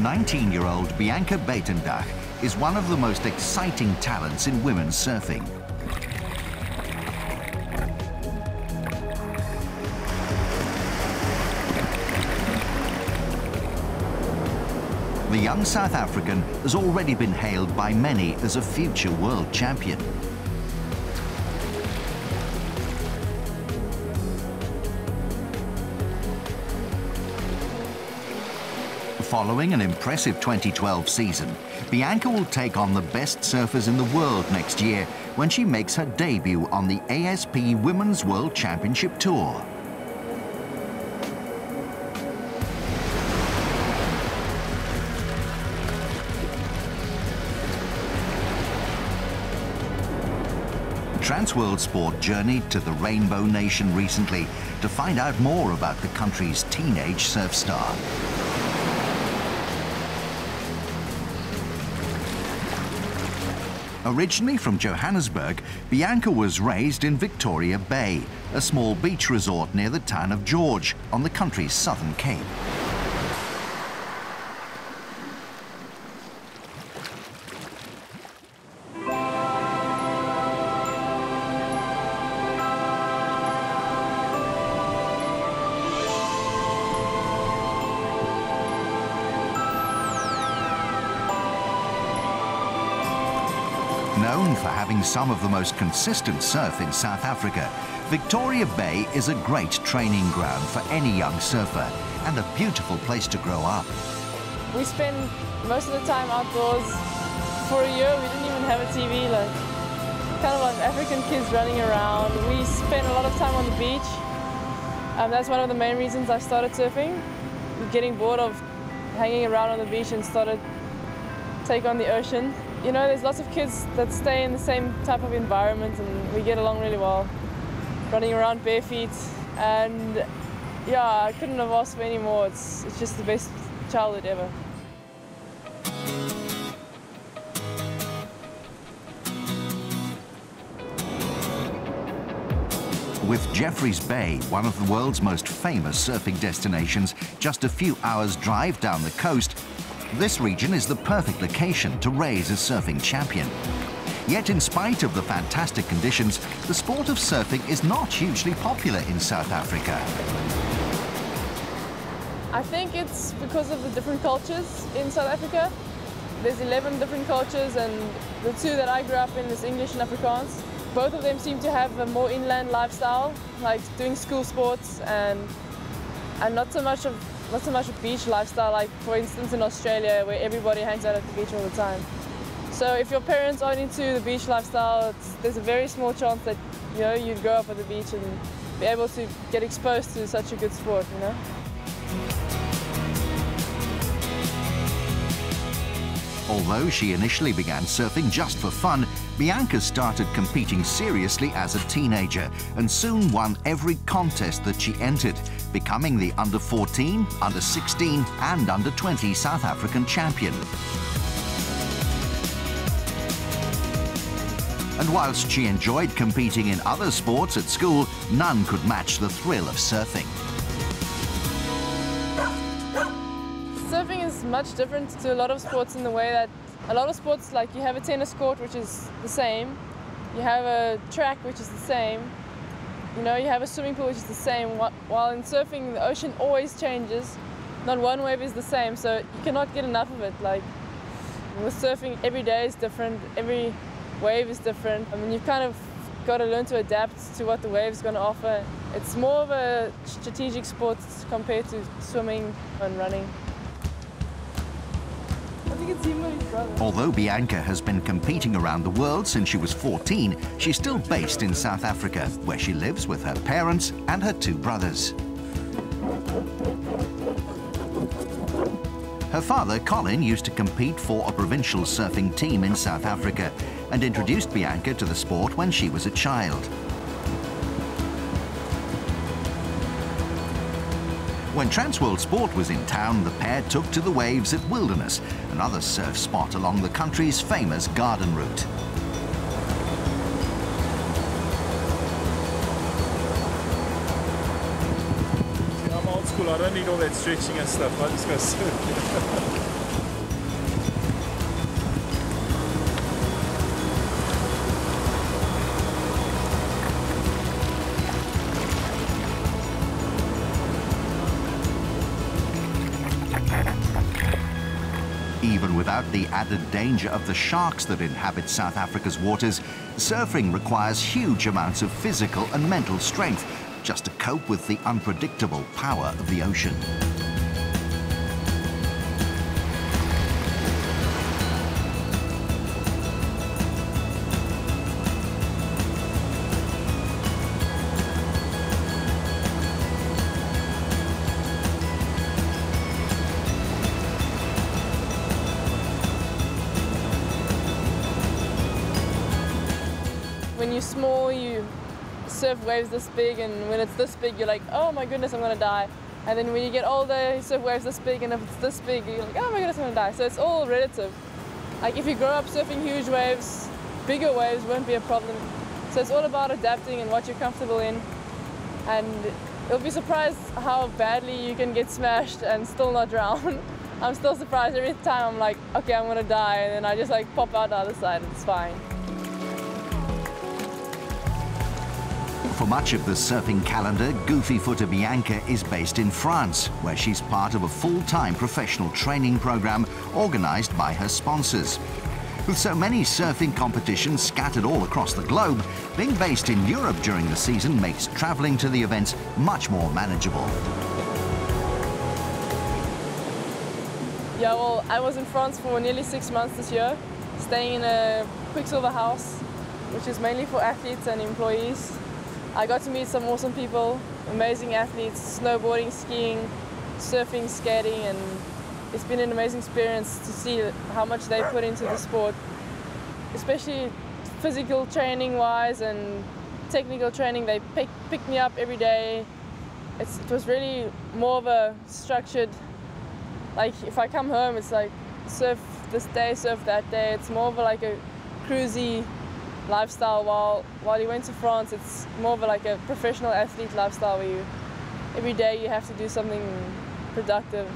19-year-old Bianca Buitendag is one of the most exciting talents in women's surfing. The young South African has already been hailed by many as a future world champion. Following an impressive 2012 season, Bianca will take on the best surfers in the world next year when she makes her debut on the ASP Women's World Championship Tour. Transworld Sport journeyed to the Rainbow Nation recently to find out more about the country's teenage surf star. Originally from Johannesburg, Bianca was raised in Victoria Bay, a small beach resort near the town of George on the country's southern cape. Known for having some of the most consistent surf in South Africa, Victoria Bay is a great training ground for any young surfer and a beautiful place to grow up. We spend most of the time outdoors. For a year we didn't even have a TV, kind of like African kids running around. We spend a lot of time on the beach. That's one of the main reasons I started surfing. Getting bored of hanging around on the beach and started take on the ocean. You know, there's lots of kids that stay in the same type of environment and we get along really well. Running around bare feet, and yeah, I couldn't have asked for any more. It's just the best childhood ever. With Jeffreys Bay, one of the world's most famous surfing destinations, just a few hours' drive down the coast, this region is the perfect location to raise a surfing champion. Yet in spite of the fantastic conditions, the sport of surfing is not hugely popular in South Africa. I think it's because of the different cultures in South Africa. There's 11 different cultures, and the two that I grew up in is English and Afrikaans. Both of them seem to have a more inland lifestyle, like doing school sports and not so much of beach lifestyle, like for instance in Australia where everybody hangs out at the beach all the time. So if your parents aren't into the beach lifestyle, there's a very small chance that you'd grow up at the beach and be able to get exposed to such a good sport, you know. Although she initially began surfing just for fun, Bianca started competing seriously as a teenager and soon won every contest that she entered, becoming the under-14, under-16 and under-20 South African champion. And whilst she enjoyed competing in other sports at school, none could match the thrill of surfing. Surfing is much different to a lot of sports in the way that a lot of sports, like you have a tennis court which is the same, you have a track which is the same, you have a swimming pool which is the same, while in surfing the ocean always changes. Not one wave is the same, so you cannot get enough of it. Like with surfing, every day is different, every wave is different. I mean, you've kind of got to learn to adapt to what the wave's going to offer. It's more of a strategic sport compared to swimming and running. Although Bianca has been competing around the world since she was 14, she's still based in South Africa, where she lives with her parents and her two brothers. Her father, Colin, used to compete for a provincial surfing team in South Africa and introduced Bianca to the sport when she was a child. When Transworld Sport was in town, the pair took to the waves at Wilderness, another surf spot along the country's famous garden route. I'm old school, I don't need all that stretching and stuff, I just go surf. Even without the added danger of the sharks that inhabit South Africa's waters, surfing requires huge amounts of physical and mental strength just to cope with the unpredictable power of the ocean. When you're small, you surf waves this big, and when it's this big, you're like, oh my goodness, I'm gonna die. And then when you get older, you surf waves this big, and if it's this big, you're like, oh my goodness, I'm gonna die. So it's all relative. Like if you grow up surfing huge waves, bigger waves won't be a problem. So it's all about adapting and what you're comfortable in. And you'll be surprised how badly you can get smashed and still not drown. I'm still surprised every time. I'm like, okay, I'm gonna die, and then I just like pop out the other side, and it's fine. For much of the surfing calendar, Goofy Footer Bianca is based in France, where she's part of a full-time professional training program organised by her sponsors. With so many surfing competitions scattered all across the globe, being based in Europe during the season makes travelling to the events much more manageable. Yeah, well, I was in France for nearly 6 months this year, staying in a Quicksilver house, which is mainly for athletes and employees. I got to meet some awesome people, amazing athletes, snowboarding, skiing, surfing, skating, and it's been an amazing experience to see how much they put into the sport, especially physical training wise and technical training. They pick me up every day. It was really more of a structured, like if I come home, it's like surf this day, surf that day. It's more of like a cruisy lifestyle, while you went to France, it's more of like a professional athlete lifestyle where every day you have to do something productive.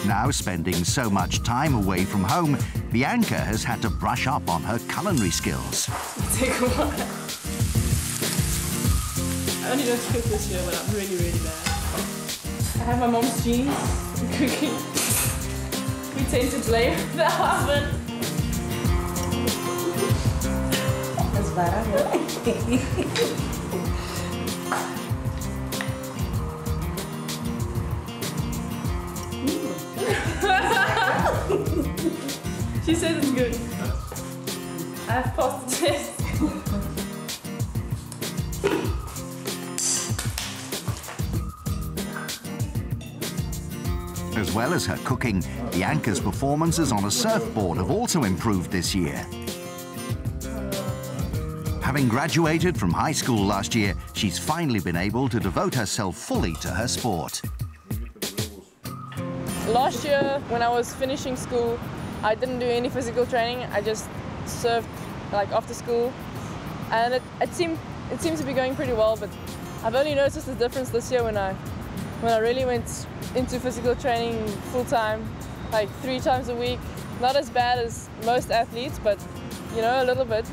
Now spending so much time away from home, Bianca has had to brush up on her culinary skills. Take a while. I only don't cook this year, but I'm really, really bad. I have my mom's genes in cooking. We tend to blame the oven. That's bad. She says it's good. I have passed the test. As well as her cooking, Bianca's performances on a surfboard have also improved this year. Having graduated from high school last year, she's finally been able to devote herself fully to her sport. Last year, when I was finishing school, I didn't do any physical training. I just surfed like after school, and it seemed to be going pretty well. But I've only noticed the difference this year when I really went into physical training full time, like 3 times a week. Not as bad as most athletes, but you know, a little bit.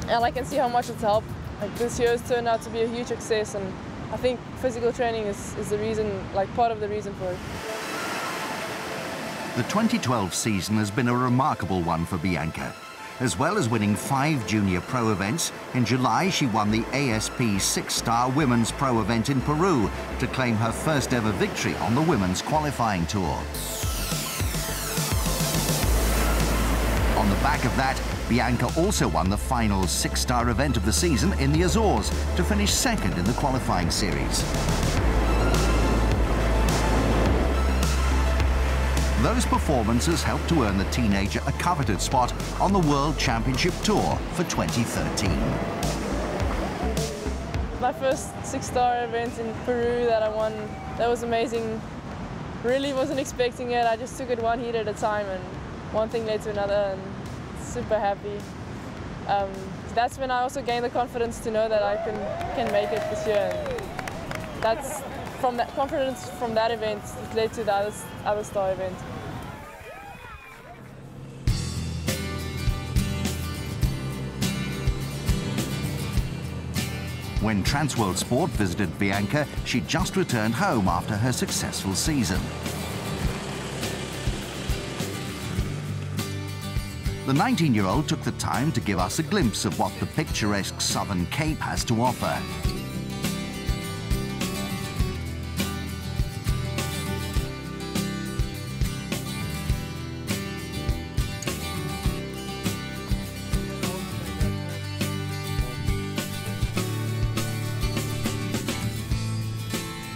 And I can see how much it's helped. Like this year has turned out to be a huge success, and I think physical training is the reason, like part of the reason for it. The 2012 season has been a remarkable one for Bianca. As well as winning 5 junior pro events, in July she won the ASP 6-star Women's Pro event in Peru to claim her first ever victory on the Women's Qualifying Tour. On the back of that, Bianca also won the final 6-star event of the season in the Azores to finish second in the qualifying series. Those performances helped to earn the teenager a coveted spot on the World Championship Tour for 2013. My first 6-star event in Peru that I won, that was amazing. Really wasn't expecting it. I just took it one heat at a time, and one thing led to another, and super happy. That's when I also gained the confidence to know that I can make it this year. And that's from that confidence from that event, it led to the other star event. When Transworld Sport visited Bianca, she'd just returned home after her successful season. The 19-year-old took the time to give us a glimpse of what the picturesque Southern Cape has to offer.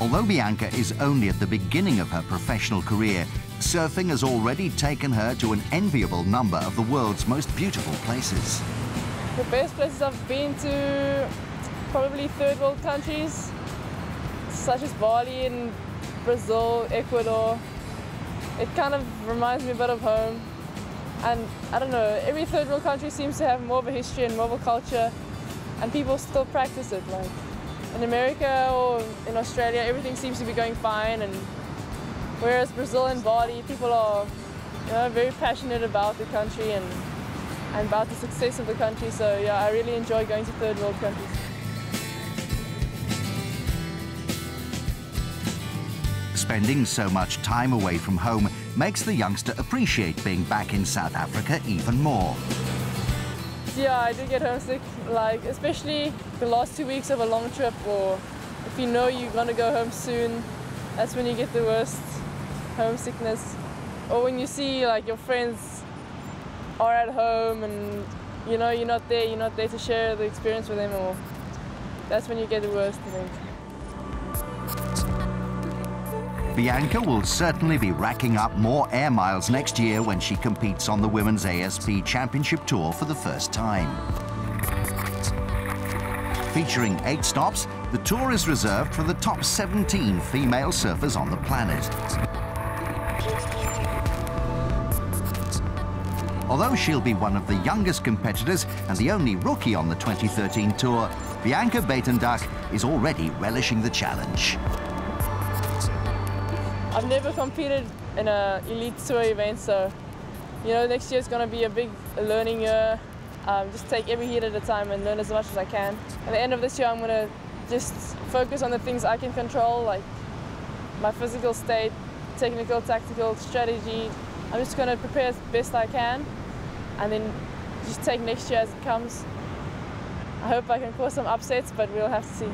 Although Bianca is only at the beginning of her professional career, surfing has already taken her to an enviable number of the world's most beautiful places. The best places I've been to, probably third world countries, such as Bali and Brazil, Ecuador. It kind of reminds me a bit of home. And I don't know, every third world country seems to have more of a history and more of a culture, and people still practice it. Like in America or in Australia, everything seems to be going fine, and whereas Brazil and Bali, people are, very passionate about the country and about the success of the country. So yeah, I really enjoy going to third world countries. Spending so much time away from home makes the youngster appreciate being back in South Africa even more. Yeah, I do get homesick, like especially the last 2 weeks of a long trip, or if you know you're gonna go home soon, that's when you get the worst homesickness. Or when you see like your friends are at home and you're not there to share the experience with them, or that's when you get the worst, I think. Bianca will certainly be racking up more air miles next year when she competes on the Women's ASP Championship Tour for the first time. Featuring 8 stops, the tour is reserved for the top 17 female surfers on the planet. Although she'll be one of the youngest competitors and the only rookie on the 2013 tour, Bianca Buitendag is already relishing the challenge. I've never competed in an elite tour event, so next year is going to be a big learning year. Just take every heat at a time and learn as much as I can. At the end of this year, I'm going to just focus on the things I can control, like my physical state, technical, tactical, strategy. I'm just going to prepare as best I can and then just take next year as it comes. I hope I can cause some upsets, but we'll have to see.